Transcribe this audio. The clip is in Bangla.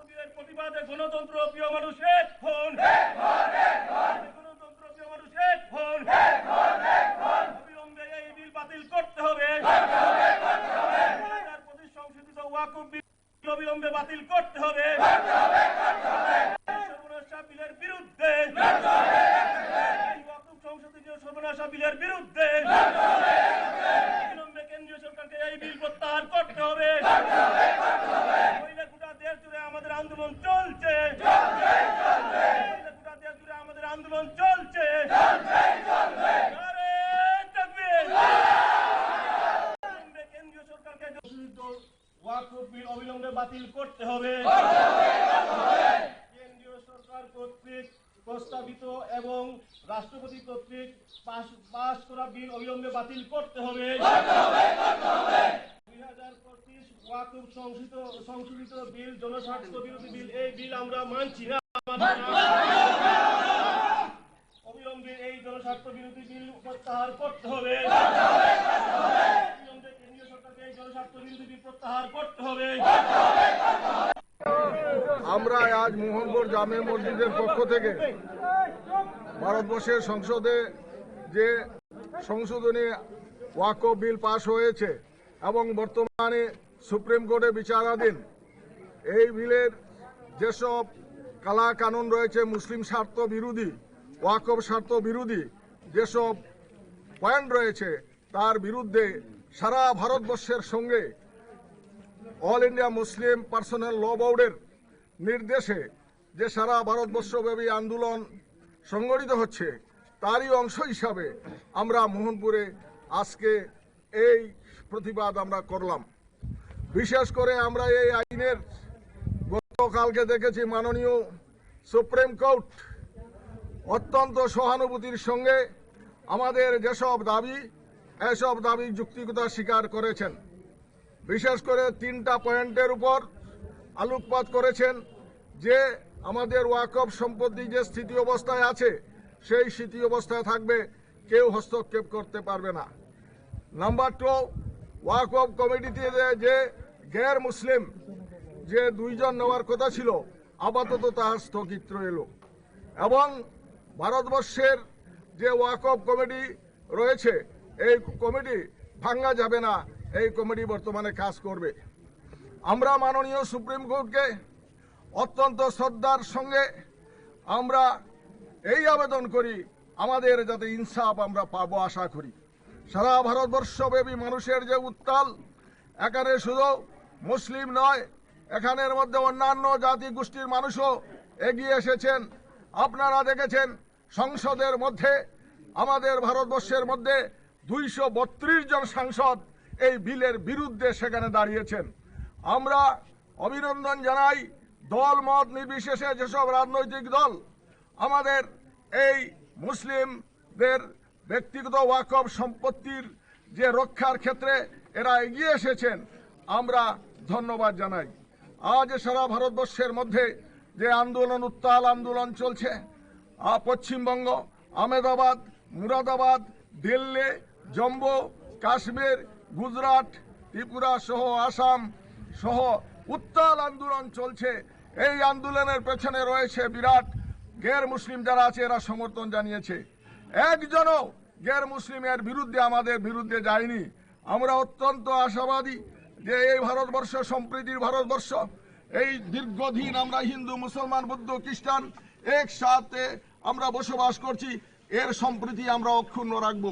বিলের প্রতিবাদে গণতন্ত্র প্রিয় মানুষ এক হন, গণতন্ত্র প্রিয় মানুষ এক হন। অবিলম্বে এই বিল বাতিল করতে হবে। 2025 সংশোধিত ওয়াকফ বিল অবিলম্বে বাতিল করতে হবে। সর্বনাশা বিলের বিরুদ্ধে, ওয়াকফ সংশোধিত সর্বনাশা বিলের বিরুদ্ধে অবিলম্বে কেন্দ্রীয় সরকারকে এই বিল প্রত্যাহার করতে হবে। গোটা দেশ জুড়ে আমাদের আন্দোলন চলছে, গোটা দেশ জুড়ে আমাদের আন্দোলন চলছে। কেন্দ্রীয় সরকারকে ওয়াকফ বিল অবিলম্বে বাতিল করতে হবে। কেন্দ্রীয় সরকার কর্তৃক প্রস্তাবিত এবং রাষ্ট্রপতি কর্তৃক পাস করা বিল অবিলম্বে বাতিল করতে হবে। 2025 ওয়াকফ সংশোধিত বিল জনস্বার্থ বিরোধী বিল, এই বিল আমরা মানছি না। অবিলম্বে এই জনস্বার্থ বিরোধী বিল প্রত্যাহার করতে হবে। অবিলম্বে কেন্দ্রীয় সরকারকে এই জনস্বার্থ বিরোধী বিল প্রত্যাহার করতে হবে। আমরা আজ মোহনপুর জামে মসজিদের পক্ষ থেকে ভারতবর্ষের সংসদে যে সংশোধনী ওয়াকফ বিল পাশ হয়েছে এবং বর্তমানে সুপ্রিম কোর্টে বিচারাধীন, এই বিলের যেসব কালা কানুন রয়েছে, মুসলিম স্বার্থ বিরোধী, ওয়াকফ স্বার্থ বিরোধী যেসব পয়েন্ট রয়েছে, তার বিরুদ্ধে সারা ভারতবর্ষের সঙ্গে অল ইন্ডিয়া মুসলিম পার্সোনাল ল বোর্ডের নির্দেশে যে সারা ভারতবর্ষব্যাপী আন্দোলন সংগঠিত হচ্ছে, তারই অংশ হিসাবে আমরা মোহনপুরে আজকে এই প্রতিবাদ আমরা করলাম। বিশেষ করে আমরা এই আইনের গতকালকে দেখেছি মাননীয় সুপ্রিম কোর্ট অত্যন্ত সহানুভূতির সঙ্গে আমাদের যেসব দাবি, এসব দাবি যুক্তিকতা স্বীকার করেছেন। বিশেষ করে 3টা পয়েন্টের উপর আলোকপাত করেছেন যে আমাদের ওয়াকফ সম্পত্তি যে স্থিতি অবস্থায় আছে, সেই স্থিতি অবস্থায় থাকবে, কেউ হস্তক্ষেপ করতে পারবে না। নাম্বার 2, ওয়াকফ কমিটিতে যে গैर মুসলিম যে 2 জন নেওয়ার কথা ছিল, আপাতত তার স্থগিত রইল। এবং ভারতবর্ষের যে ওয়াকফ কমিটি রয়েছে, এই কমিটি ভাঙা যাবে না, এই কমিটি বর্তমানে কাজ করবে। আমরা মাননীয় সুপ্রিম কোর্টকে অত্যন্ত শ্রদ্ধার সঙ্গে আমরা এই আবেদন করি, আমাদের যাতে ইনসাফ আমরা পাবো আশা করি। সারা ভারতবর্ষব্যাপী মানুষের যে উত্তাল, এখানে শুধু মুসলিম নয়, এখানের মধ্যে অন্যান্য জাতি গোষ্ঠীর মানুষও এগিয়ে এসেছেন। আপনারা দেখেছেন সংসদের মধ্যে, আমাদের ভারতবর্ষের মধ্যে 232 জন সাংসদ এই বিলের বিরুদ্ধে সেখানে দাঁড়িয়েছেন। আমরা অভিনন্দন জানাই দল মত নির্বিশেষে যেসব রাজনৈতিক দল আমাদের এই মুসলিমদের ব্যক্তিগত ওয়াকফ সম্পত্তির যে রক্ষার ক্ষেত্রে এরা এগিয়ে এসেছেন, আমরা ধন্যবাদ জানাই। আজ সারা ভারতবর্ষের মধ্যে যে আন্দোলন, উত্তাল আন্দোলন চলছে, পশ্চিমবঙ্গ, আহমেদাবাদ, মুরাদাবাদ, দিল্লি, জম্মু কাশ্মীর, গুজরাট, ত্রিপুরা সহ আসাম সহ উত্তাল আন্দোলন চলছে। এই আন্দোলনের পেছনে রয়েছে বিরাট গैर মুসলিম যারা আছে, এরা সমর্থন জানিয়েছে। একজনও গैर মুসলিমের বিরুদ্ধে আমাদের বিরুদ্ধে যায়নি। আমরা অত্যন্ত আশাবাদী যে এই ভারতবর্ষ সম্প্রীতির ভারতবর্ষ, এই দীর্ঘদিন আমরা হিন্দু, মুসলমান, বৌদ্ধ, খ্রিস্টান একসাথে আমরা বসবাস করছি, এর সম্প্রীতি আমরা অক্ষুণ্ণ রাখবো।